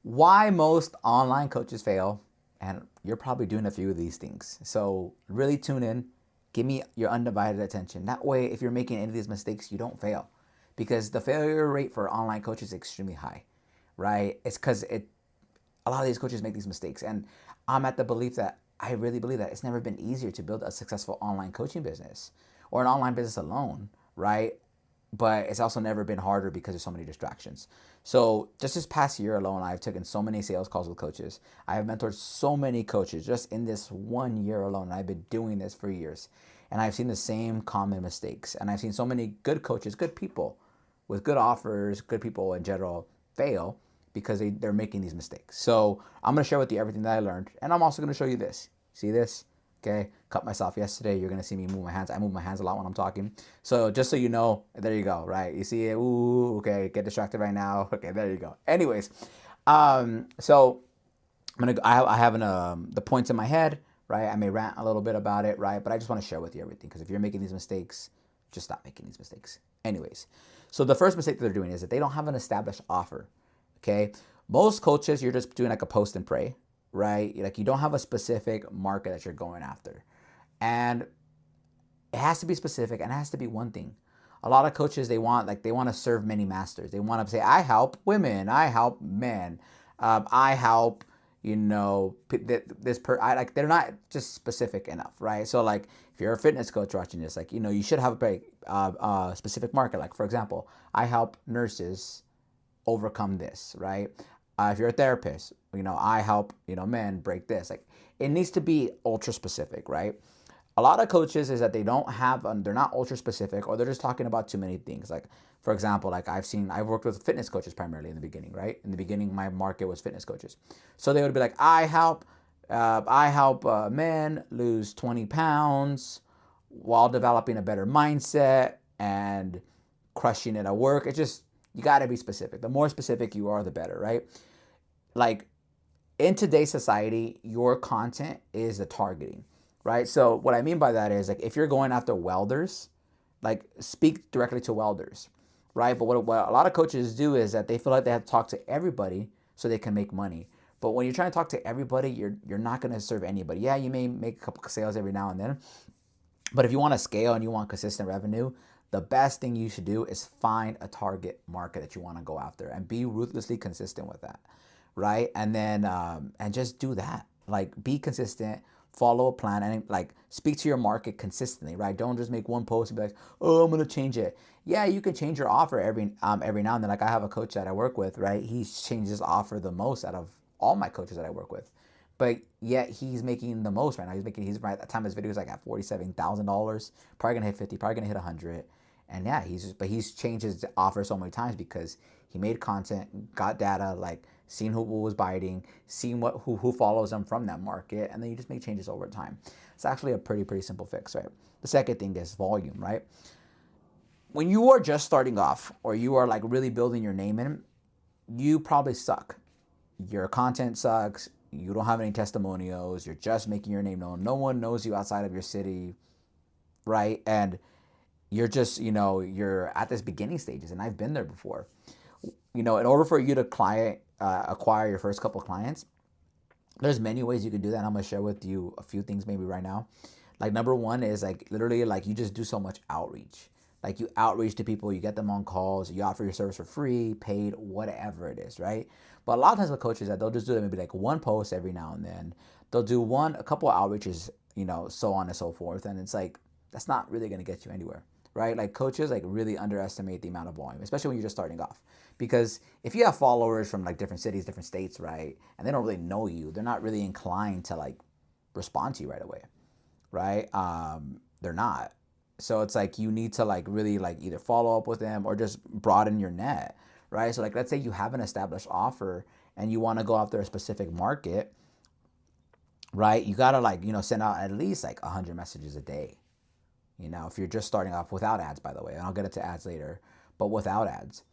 Why most online coaches fail, and you're probably doing a few of these things. So really tune in, give me your undivided attention. That way, if you're making any of these mistakes, you don't fail, because the failure rate for online coaches is extremely high, right? It's because a lot of these coaches make these mistakes, and I'm at the belief that I really believe that it's never been easier to build a successful online coaching business or an online business alone, right? But it's also never been harder because there's so many distractions. So just this past year alone, I've taken so many sales calls with coaches. I have mentored so many coaches just in this 1 year alone. And I've been doing this for years. And I've seen the same common mistakes. And I've seen so many good coaches, good people with good offers, good people in general fail because they're making these mistakes. So I'm going to share with you everything that I learned. And I'm also going to show you this. See this? Okay, cut myself yesterday. You're gonna see me move my hands. I move my hands a lot when I'm talking. So just so you know, there you go. Right, you see it. Ooh, okay. Get distracted right now. Okay, there you go. Anyways, so I have the points in my head. Right, I may rant a little bit about it. Right, but I just want to share with you everything, because if you're making these mistakes, just stop making these mistakes. Anyways, so the first mistake that they're doing is that they don't have an established offer. Okay, most coaches, you're just doing like a post and pray, right? Like you don't have a specific market that you're going after. And it has to be specific, and it has to be one thing. A lot of coaches, they want to serve many masters. They want to say, I help women, I help men, I help, I like, they're not just specific enough, right? So like if you're a fitness coach watching this, like, you should have a very specific market. Like for example, I help nurses overcome this, right? If you're a therapist, I help, men break this. Like it needs to be ultra specific, right? A lot of coaches is that they're not ultra specific, or they're just talking about too many things. Like for example, like I've worked with fitness coaches primarily in the beginning, right? In the beginning, my market was fitness coaches. So they would be like, I help men lose 20 pounds while developing a better mindset and crushing it at work. It's just, you got to be specific. The more specific you are, the better, right? Like in today's society, your content is the targeting, right? So what I mean by that is, like, if you're going after welders, like speak directly to welders, right? But what a lot of coaches do is that they feel like they have to talk to everybody so they can make money. But when you're trying to talk to everybody, you're not going to serve anybody. Yeah, you may make a couple of sales every now and then, but if you want to scale and you want consistent revenue, the best thing you should do is find a target market that you want to go after and be ruthlessly consistent with that, right? And then and just do that. Like be consistent, follow a plan, and like speak to your market consistently, right? Don't just make one post and be like, oh, I'm gonna change it. Yeah, you can change your offer every now and then. Like I have a coach that I work with, right? He changes his offer the most out of all my coaches that I work with, but yet he's making the most right now. He's right at the time his video is like at $47,000, probably gonna hit 50, probably gonna hit 100. And yeah, he's changed his offer so many times because he made content, got data, like seen who was biting, seen who follows him from that market, and then you just make changes over time. It's actually a pretty simple fix, right? The second thing is volume, right? When you are just starting off, or you are like really building your name in, you probably suck. Your content sucks. You don't have any testimonials. You're just making your name known. No one knows you outside of your city, right? And you're just, you're at this beginning stages, and I've been there before. In order for you to acquire your first couple clients, there's many ways you can do that. And I'm gonna share with you a few things maybe right now. Like number one is like literally like you just do so much outreach. Like you outreach to people, you get them on calls, you offer your service for free, paid, whatever it is, right? But a lot of times with coaches that they'll just do maybe like one post every now and then. They'll do a couple of outreaches, so on and so forth. And it's like that's not really gonna get you anywhere, right? Like coaches like really underestimate the amount of volume, especially when you're just starting off. Because if you have followers from like different cities, different states, right, and they don't really know you, they're not really inclined to like respond to you right away, right? They're not. So it's like you need to like really like either follow up with them or just broaden your net, right? So like let's say you have an established offer and you want to go after a specific market, right? You gotta like send out at least like 100 messages a day. If you're just starting off without ads, by the way, and I'll get into ads later, but without ads.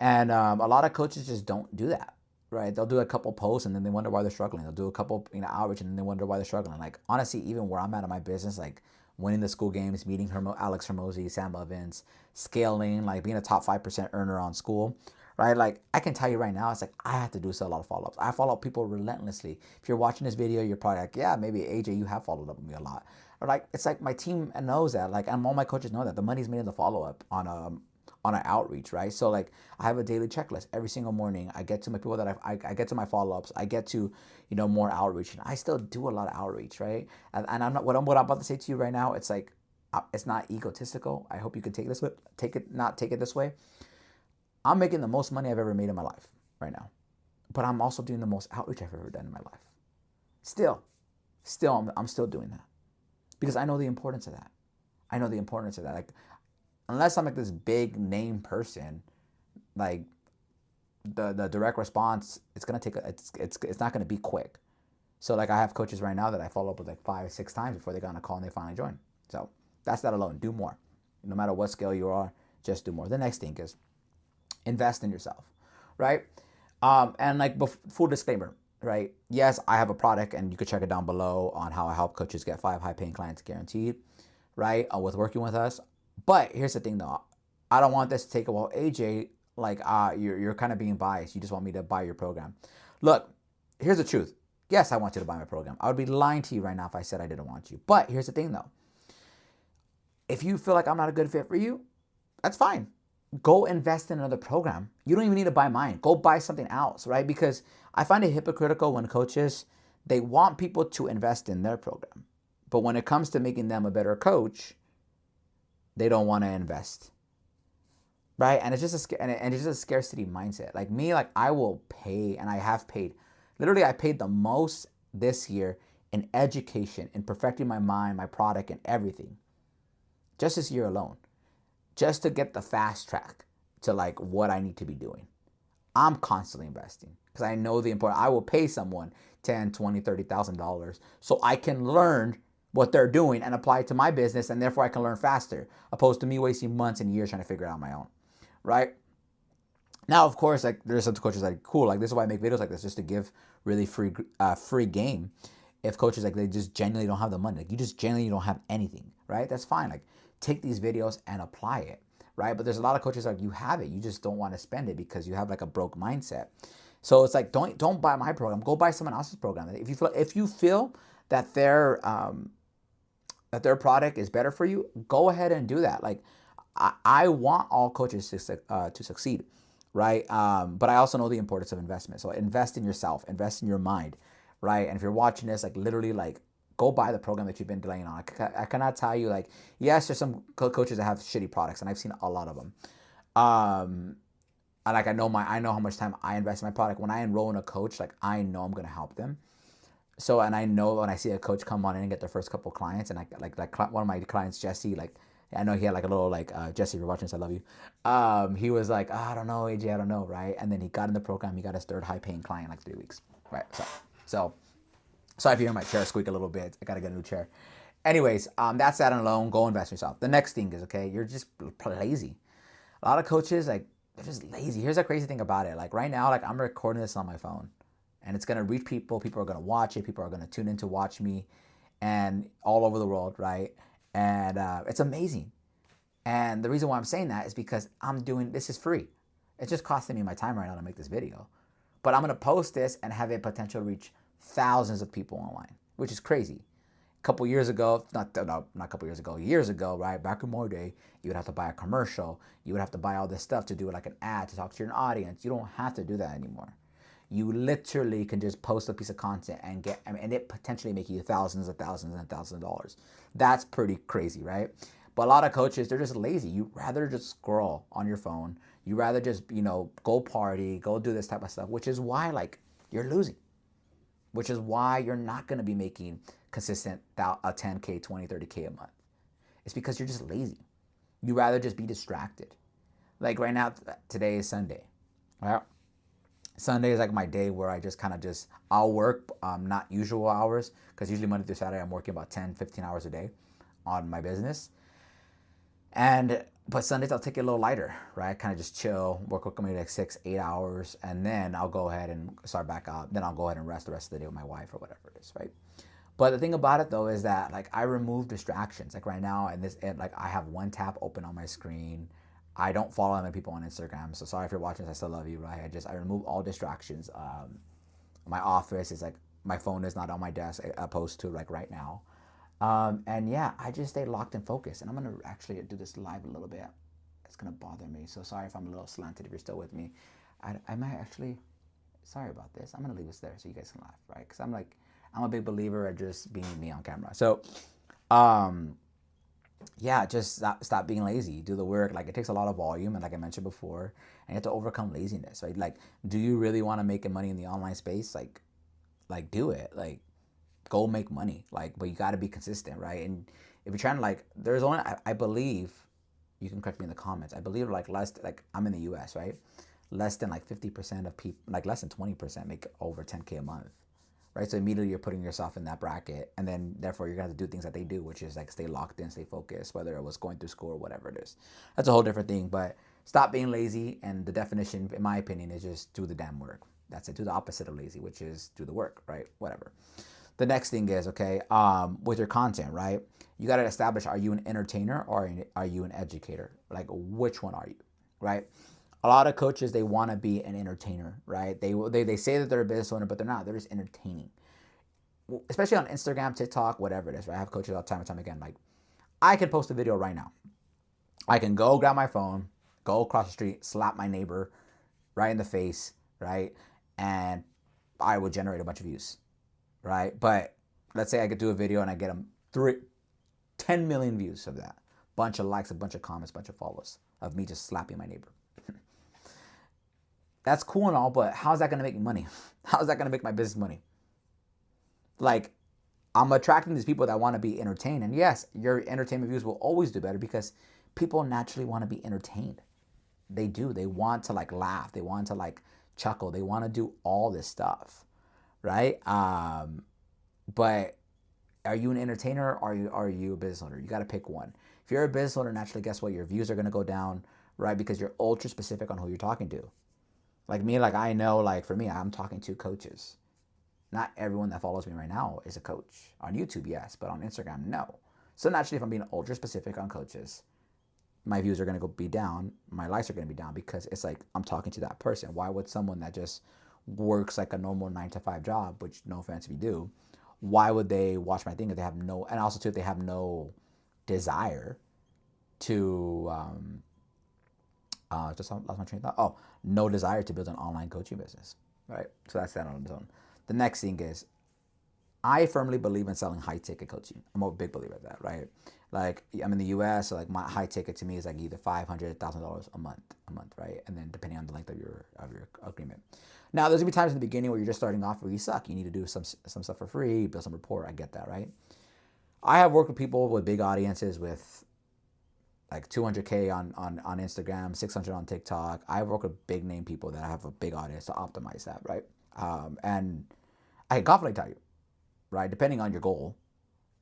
And a lot of coaches just don't do that, right? They'll do a couple posts and then they wonder why they're struggling. They'll do a couple, outreach and then they wonder why they're struggling. Like honestly, even where I'm at in my business, like winning the school games, meeting Alex Hermosi, Sam Evans, scaling, like being a top 5% earner on school, right? Like I can tell you right now, it's like I have to do so a lot of follow-ups. I follow up people relentlessly. If you're watching this video, you're probably like, yeah, maybe AJ, you have followed up with me a lot. Or like it's like my team knows that. Like, and all my coaches know that the money's made in the follow-up on an outreach, right? So like I have a daily checklist every single morning. I get to my people that I get to my follow-ups. I get to, more outreach, and I still do a lot of outreach, right? And I'm not what I'm about to say to you right now. It's like it's not egotistical. I hope you can take it this way. I'm making the most money I've ever made in my life right now, but I'm also doing the most outreach I've ever done in my life. Still, I'm still doing that because I know the importance of that. I know the importance of that. Like, unless I'm like this big name person, like the direct response, it's gonna take it's not gonna be quick. So like I have coaches right now that I follow up with like 5 or 6 times before they got on a call and they finally join. So that's that alone. Do more. No matter what scale you are, just do more. The next thing is invest in yourself, right? And like full disclaimer, right? Yes, I have a product, and you could check it down below on how I help coaches get 5 high-paying clients guaranteed, right? With working with us. But here's the thing, though. I don't want this to take a while. AJ, like you're kind of being biased. You just want me to buy your program. Look, here's the truth. Yes, I want you to buy my program. I would be lying to you right now if I said I didn't want you. But here's the thing, though. If you feel like I'm not a good fit for you, that's fine. Go invest in another program. You don't even need to buy mine. Go buy something else, right? Because I find it hypocritical when coaches, they want people to invest in their program. But when it comes to making them a better coach, they don't want to invest, right? And it's just a scarcity mindset. Like me, like I will pay, and I have paid. Literally, I paid the most this year in education, in perfecting my mind, my product, and everything. Just this year alone, just to get the fast track to like what I need to be doing. I'm constantly investing because I know the importance. I will pay someone $10, $20, $30,000 so I can learn what they're doing and apply it to my business, and therefore I can learn faster, opposed to me wasting months and years trying to figure it out on my own, right? Now, of course, like there's some coaches that are cool. Like this is why I make videos like this, just to give really free game. If coaches like they just genuinely don't have the money, like you just genuinely don't have anything, right? That's fine. Like take these videos and apply it, right? But there's a lot of coaches like you have it, you just don't want to spend it because you have like a broke mindset. So it's like don't buy my program. Go buy someone else's program. If you feel that their product is better for you, go ahead and do that. Like I want all coaches to succeed, right? But I also know the importance of investment. So invest in yourself, invest in your mind, right? And if you're watching this, like literally, like go buy the program that you've been delaying on. I cannot tell you, like, yes, there's some coaches that have shitty products, and I've seen a lot of them. And like I know how much time I invest in my product. When I enroll in a coach, like I know I'm gonna help them. So, and I know when I see a coach come on in and get their first couple clients, and like one of my clients, Jesse, like I know he had like a little like Jesse, if you're watching this, I love you. He was like, oh, I don't know, AJ, I don't know, right? And then he got in the program, he got his third high-paying client in like 3 weeks, right? So sorry if you hear my chair squeak a little bit. I gotta get a new chair. Anyways, that's that alone. Go invest in yourself. The next thing is, okay, you're just lazy. A lot of coaches, like, they're just lazy. Here's the crazy thing about it. Like right now, like I'm recording this on my phone, and it's gonna reach people. People are gonna watch it. People are gonna tune in to watch me, and all over the world, right? And it's amazing. And the reason why I'm saying that is because this is free. It's just costing me my time right now to make this video. But I'm gonna post this and have it potential reach thousands of people online, which is crazy. A couple years ago, not a couple years ago, years ago, right? Back in my day, you would have to buy a commercial. You would have to buy all this stuff to do like an ad to talk to your audience. You don't have to do that anymore. You literally can just post a piece of content and and it potentially make you thousands and thousands and thousands of dollars. That's pretty crazy, right? But a lot of coaches, they're just lazy. You rather just scroll on your phone. You rather just, go party, go do this type of stuff, which is why like you're losing. Which is why you're not going to be making consistent a 10K, 20, 30K a month. It's because you're just lazy. You rather just be distracted. Like right now, today is Sunday. Right? Sunday is like my day where I just I'll work not usual hours, because usually Monday through Saturday I'm working about 10, 15 hours a day on my business. But Sundays I'll take it a little lighter, right? Kind of just chill, work maybe like 6, 8 hours, and then I'll go ahead and start back out. Then I'll go ahead and rest the rest of the day with my wife or whatever it is, right? But the thing about it though is that like I remove distractions. Like right now, like I have one tab open on my screen. I don't follow that many people on Instagram. So sorry if you're watching this. I still love you, right? I remove all distractions. My office is like, my phone is not on my desk opposed to like right now. And yeah, I just stay locked and focused. And I'm gonna actually do this live a little bit. It's gonna bother me. So sorry if I'm a little slanted. If you're still with me, I might actually. Sorry about this. I'm gonna leave this there so you guys can laugh, right? Because I'm a big believer at just being me on camera. So, um, yeah, just stop being lazy. Do the work. Like, it takes a lot of volume, and like I mentioned before, and you have to overcome laziness, right? Like, do you really want to make money in the online space? Like do it. Like, go make money. Like, but you got to be consistent, right? And if you're trying to like, there's only I believe, you can correct me in the comments. I believe like I'm in the U.S., right? Less than like 50% of people, like less than 20% make over 10K a month, right? So immediately you're putting yourself in that bracket, and then therefore you're gonna have to do things that they do, which is like stay locked in, stay focused, whether it was going through school or whatever it is. That's a whole different thing. But stop being lazy, and the definition, in my opinion, is just do the damn work. That's it. Do the opposite of lazy, which is do the work, right? Whatever. The next thing is, okay, with your content, right? You got to establish, are you an entertainer or are you an educator? Like, which one are you, right? A lot of coaches, they want to be an entertainer, right? They say that they're a business owner, but they're not. They're just entertaining, especially on Instagram, TikTok, whatever it is, right? I have coaches all the time and time again. Like, I can post a video right now. I can go grab my phone, go across the street, slap my neighbor right in the face, right? And I would generate a bunch of views, right? But let's say I could do a video and I get them 10 million views of that. Bunch of likes, a bunch of comments, bunch of follows of me just slapping my neighbor. That's cool and all, but how's that going to make me money? How's that going to make my business money? Like, I'm attracting these people that want to be entertained. And yes, your entertainment views will always do better because people naturally want to be entertained. They do. They want to like laugh. They want to like chuckle. They want to do all this stuff, right? But are you an entertainer or are you a business owner? You got to pick one. If you're a business owner, naturally, guess what? Your views are going to go down, right? Because you're ultra specific on who you're talking to. Like me, like I know, like for me, I'm talking to coaches. Not everyone that follows me right now is a coach. On YouTube, yes, but on Instagram, no. So naturally, if I'm being ultra specific on coaches, my views are going to be down. My likes are going to be down because it's like I'm talking to that person. Why would someone that just works like a normal 9 to 5 job, which no offense if you do, why would they watch my thing if they have no, and also too, if they have no desire to, just lost my train of thought. Oh, no desire to build an online coaching business, right? So that's that on its own. The next thing is, I firmly believe in selling high ticket coaching. I'm a big believer of that, right? Like I'm in the U.S., so like my high ticket to me is like either $500,000 a month, right? And then depending on the length of your agreement. Now there's gonna be times in the beginning where you're just starting off where you suck. You need to do some stuff for free, build some rapport. I get that, right? I have worked with people with big audiences with like 200K on Instagram, 600 on TikTok. I've worked with big name people that have a big audience to optimize that, right? And I can confidently tell you, right? Depending on your goal,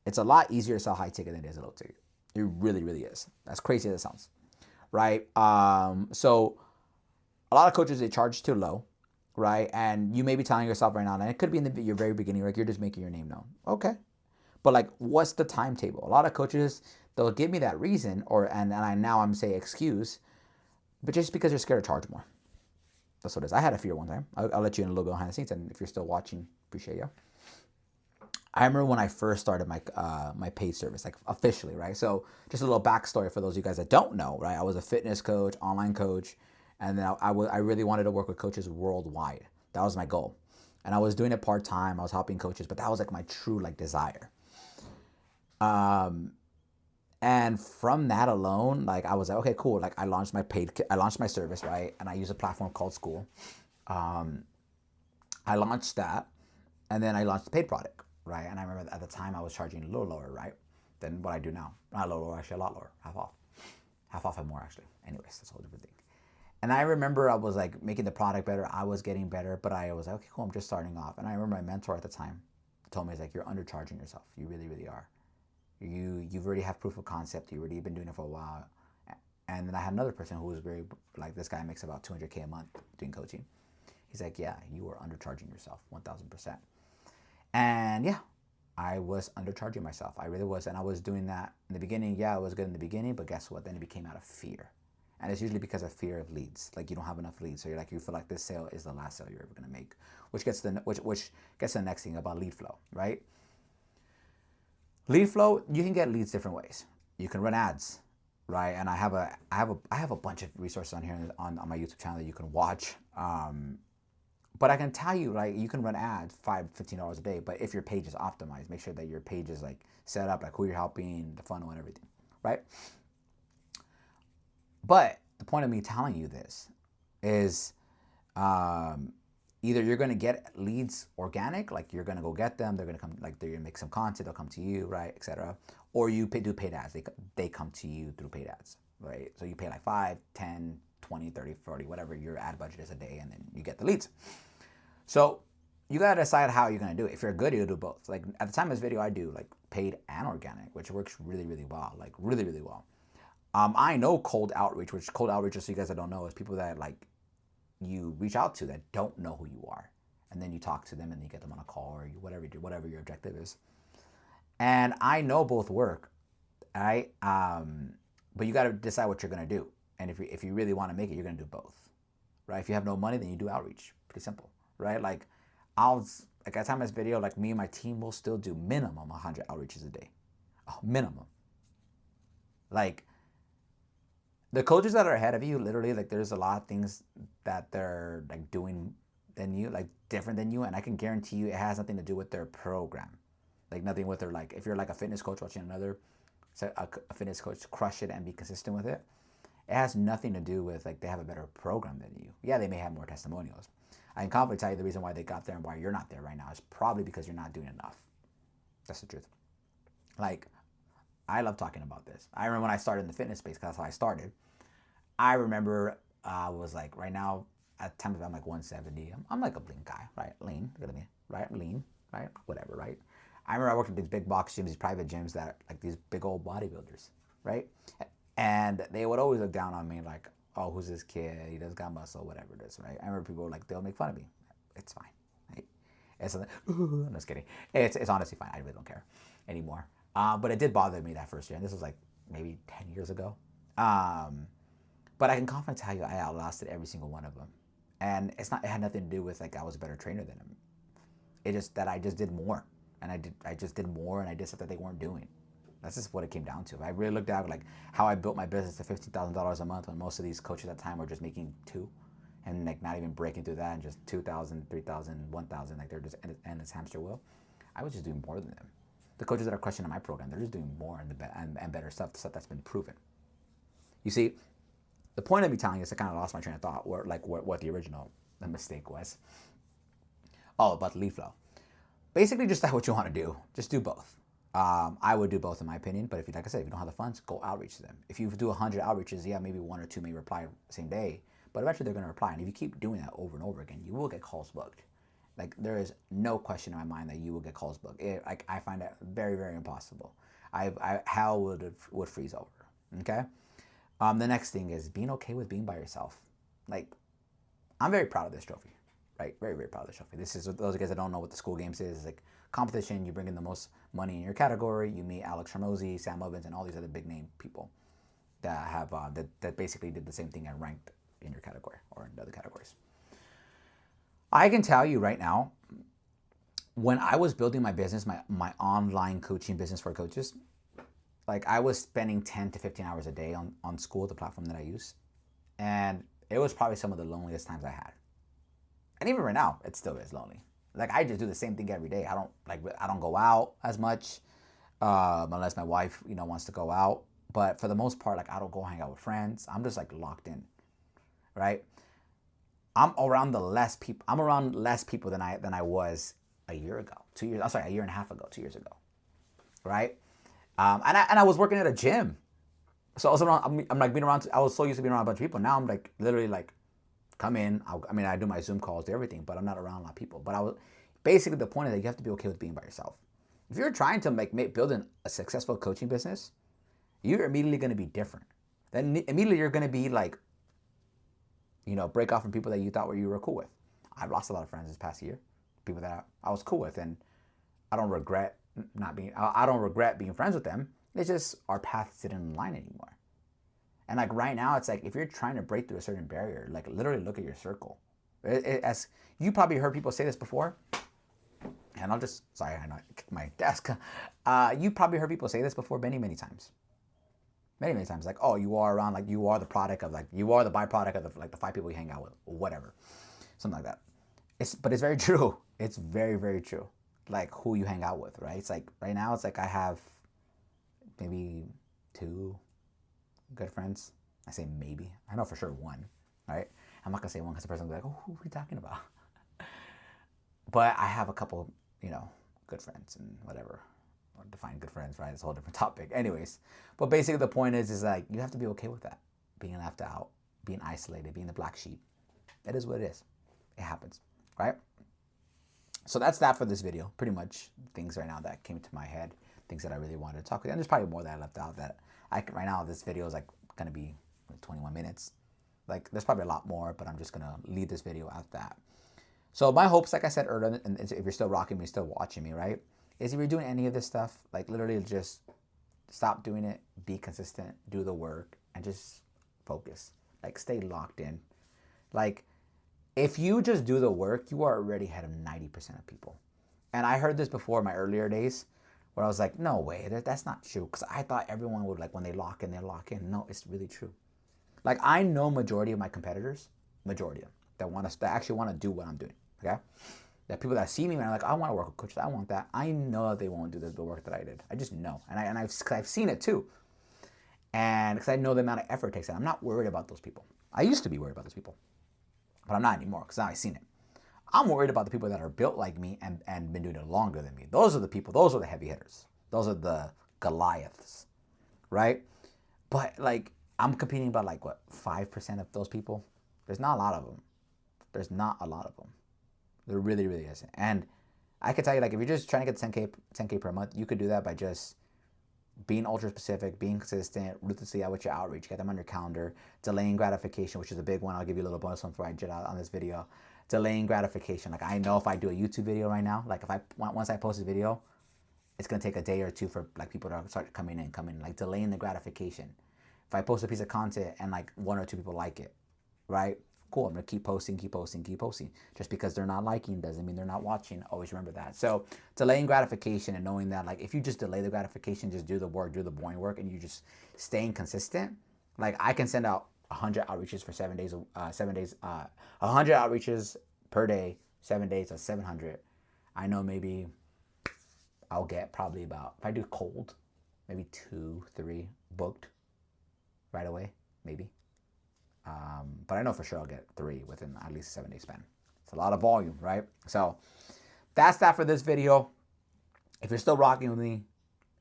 it's a lot easier to sell high ticket than it is a low ticket. It really, really is. As crazy as it sounds, right? So a lot of coaches, they charge too low, right? And you may be telling yourself right now, and it could be in your very beginning, like you're just making your name known. Okay. But like, what's the timetable? A lot of coaches, they'll give me that reason, and I'm say excuse, but just because you're scared to charge more. That's what it is. I had a fear one time. I'll let you in a little bit behind the scenes, and if you're still watching, appreciate you. I remember when I first started my paid service, like officially, right? So just a little backstory for those of you guys that don't know, right? I was a fitness coach, online coach, and then I really wanted to work with coaches worldwide. That was my goal, and I was doing it part time. I was helping coaches, but that was like my true like desire. And from that alone, like I was like, okay, cool. Like I launched my service, right? And I use a platform called School. I launched that, and then I launched the paid product, right? And I remember at the time I was charging a little lower, right, than what I do now. Not a little lower, actually a lot lower, half off and more actually. Anyways, that's a whole different thing. And I remember I was like making the product better. I was getting better, but I was like, okay, cool. I'm just starting off. And I remember my mentor at the time told me, he's like, you're undercharging yourself. You really, really are. You've already have proof of concept. You already been doing it for a while. And then I had another person who was very like, this guy makes about 200K a month doing coaching. He's like, yeah, you are undercharging yourself 1,000%. And yeah, I was undercharging myself. I really was. And I was doing that in the beginning. Yeah, I was good in the beginning, but guess what? Then it became out of fear. And it's usually because of fear of leads. Like you don't have enough leads. So you feel like this sale is the last sale you're ever going to make, which gets to the next thing about lead flow, right? Lead flow, you can get leads different ways. You can run ads, right? And I have a bunch of resources on here on my YouTube channel that you can watch. But I can tell you, like, you can run ads $15 a day, but if your page is optimized, make sure that your page is like set up, like who you're helping, the funnel and everything, right? But the point of me telling you this is either you're going to get leads organic, like you're going to go get them, they're going to come, like they're going to make some content, they'll come to you, right, etc. Or you do paid ads, they come to you through paid ads, right? So you pay like 5, 10, 20, 30, 40, whatever your ad budget is a day, and then you get the leads. So you got to decide how you're going to do it. If you're good, you'll do both. Like at the time of this video, I do like paid and organic, which works really, really well, like really, really well. I know cold outreach, which cold outreach, just so you guys that don't know, is people that like you reach out to that don't know who you are, and then you talk to them and you get them on a call or whatever you do, whatever your objective is. And I know both work, right? But you got to decide what you're gonna do. And if you really want to make it, you're gonna do both, right? If you have no money, then you do outreach. Pretty simple, right? Like at the time of this video, like me and my team will still do minimum 100 outreaches a day, minimum. Like the coaches that are ahead of you, literally, like there's a lot of things that they're like doing than you, like different than you, and I can guarantee you it has nothing to do with their program, like nothing with their, like if you're like a fitness coach watching another a fitness coach crush it and be consistent with it, it has nothing to do with like they have a better program than you. Yeah, they may have more testimonials. I can confidently tell you the reason why they got there and why you're not there right now is probably because you're not doing enough. That's the truth. Like, I love talking about this. I remember when I started in the fitness space, because that's how I started. I remember I was like, right now, at times I'm like 170. I'm like a lean guy, right? Lean, look at me, right? Lean, right? Whatever, right? I remember I worked at these big box gyms, these private gyms that like these big old bodybuilders, right? And they would always look down on me like, oh, who's this kid? He doesn't got muscle, whatever it is, right? I remember people were like, they'll make fun of me. It's fine, right? It's like, I'm just kidding. It's honestly fine. I really don't care anymore. But it did bother me that first year, and this was like maybe 10 years ago. But I can confidently tell you I outlasted every single one of them. And it had nothing to do with like I was a better trainer than them. It just that I just did more. And I just did more, and I did stuff that they weren't doing. That's just what it came down to. I really looked at like how I built my business to $15,000 a month when most of these coaches at the time were just making $2,000 and like not even breaking through that, and just 2,000, 3,000, 1,000, like they're just in this hamster wheel. I was just doing more than them. The coaches that are crushing in my program, they're just doing more and better stuff, the stuff that's been proven. You see, the point of me telling you is I kind of lost my train of thought, or like what the mistake was. Oh, about the lead flow. Basically, just what you want to do. Just do both. I would do both in my opinion, but if you, like I said, if you don't have the funds, go outreach to them. If you do 100 outreaches, yeah, maybe 1 or 2 may reply the same day, but eventually they're going to reply. And if you keep doing that over and over again, you will get calls booked. Like there is no question in my mind that you will get calls booked. Like I find that very, very impossible. Hell would freeze over. Okay. The next thing is being okay with being by yourself. Like I'm very proud of this trophy. Right, very, very proud of this trophy. This is, those guys that don't know what the School Games is, like competition. You bring in the most money in your category. You meet Alex Hormozi, Sam Ovens, and all these other big name people that have that basically did the same thing and ranked in your category or in other categories. I can tell you right now, when I was building my business, my online coaching business for coaches, like I was spending 10 to 15 hours a day on School, the platform that I use, and it was probably some of the loneliest times I had. And even right now, it still is lonely. Like I just do the same thing every day. I don't go out as much, unless my wife, wants to go out. But for the most part, like I don't go hang out with friends. I'm just like locked in, right? I'm around less people than I was a year ago, 2 years. I'm sorry, a year and a half ago, 2 years ago, right? And I was working at a gym, so I was around. I'm like being around. I was so used to being around a bunch of people. Now I'm like literally like. Come in. I do my Zoom calls, do everything, but I'm not around a lot of people. But basically the point is that you have to be okay with being by yourself. If you're trying to build a successful coaching business, you're immediately going to be different. Then immediately you're going to be like, break off from people that you thought you were cool with. I've lost a lot of friends this past year, people that I was cool with, and I don't regret being friends with them. It's just our paths didn't align anymore. And like right now, it's like if you're trying to break through a certain barrier, like literally look at your circle. As you probably heard people say this before, and I'll just, sorry, I know I kicked my desk. You probably heard people say this before many, many times. Many, many times. Like, oh, you are around, like you are the product of, like you are the byproduct of the, like the 5 people you hang out with, or whatever. Something like that. But it's very true. It's very, very true. Like who you hang out with, right? It's like right now, it's like I have maybe 2 good friends. I say maybe. I know for sure 1, right? I'm not gonna say 1 because the person will be like, oh, who are you talking about? But I have a couple, good friends and whatever. Or define good friends, right? It's a whole different topic. Anyways, but basically the point is like you have to be okay with that. Being left out, being isolated, being the black sheep. It is what it is. It happens, right? So that's that for this video. Pretty much things right now that came to my head, things that I really wanted to talk about. And there's probably more that I left out that right now this video is like gonna be 21 minutes. Like there's probably a lot more, but I'm just gonna leave this video at that. So my hopes, like I said earlier, and if you're still rocking me, still watching me, right, is if you're doing any of this stuff, like literally just stop doing it, be consistent, do the work, and just focus. Like stay locked in. Like if you just do the work, you are already ahead of 90% of people. And I heard this before in my earlier days where I was like, no way, that's not true. Because I thought everyone would, like when they lock in, they lock in. No, it's really true. Like I know majority of my competitors, majority of them, that actually want to do what I'm doing. Okay? That people that see me and are like, I want to work with coaches, I want that. I know that they won't do the work that I did. I just know. And I've seen it too. And because I know the amount of effort it takes. And I'm not worried about those people. I used to be worried about those people. But I'm not anymore because now I've seen it. I'm worried about the people that are built like me and been doing it longer than me. Those are the people, those are the heavy hitters. Those are the Goliaths, right? But like, I'm competing about like, what, 5% of those people? There's not a lot of them. There's not a lot of them. There really, really isn't. And I can tell you, like, if you're just trying to get 10K per month, you could do that by just being ultra specific, being consistent, ruthlessly out with your outreach, get them on your calendar, delaying gratification, which is a big one. I'll give you a little bonus one before I jet out on this video. Delaying gratification. Like I know if I do a YouTube video right now, like once I post a video, it's gonna take a day or 2 for like people to start coming in, like delaying the gratification. If I post a piece of content and like 1 or 2 people like it, right? Cool, I'm gonna keep posting. Just because they're not liking doesn't mean they're not watching. Always remember that. So delaying gratification and knowing that, like, if you just delay the gratification, just do the work, do the boring work, and you just staying consistent. Like I can send out 100 outreaches for 7 days, 100 outreaches per day, 7 days, that's 700. I know maybe I'll get probably about, if I do cold, maybe 2, 3 booked right away, maybe. But I know for sure I'll get 3 within at least a 7-day span. It's a lot of volume, right? So that's that for this video. If you're still rocking with me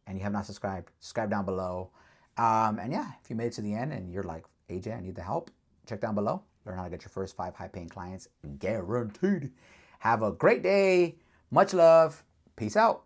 and you have not subscribed, subscribe down below. And yeah, if you made it to the end and you're like, AJ, I need the help, check down below. Learn how to get your first 5 high-paying clients guaranteed. Have a great day. Much love. Peace out.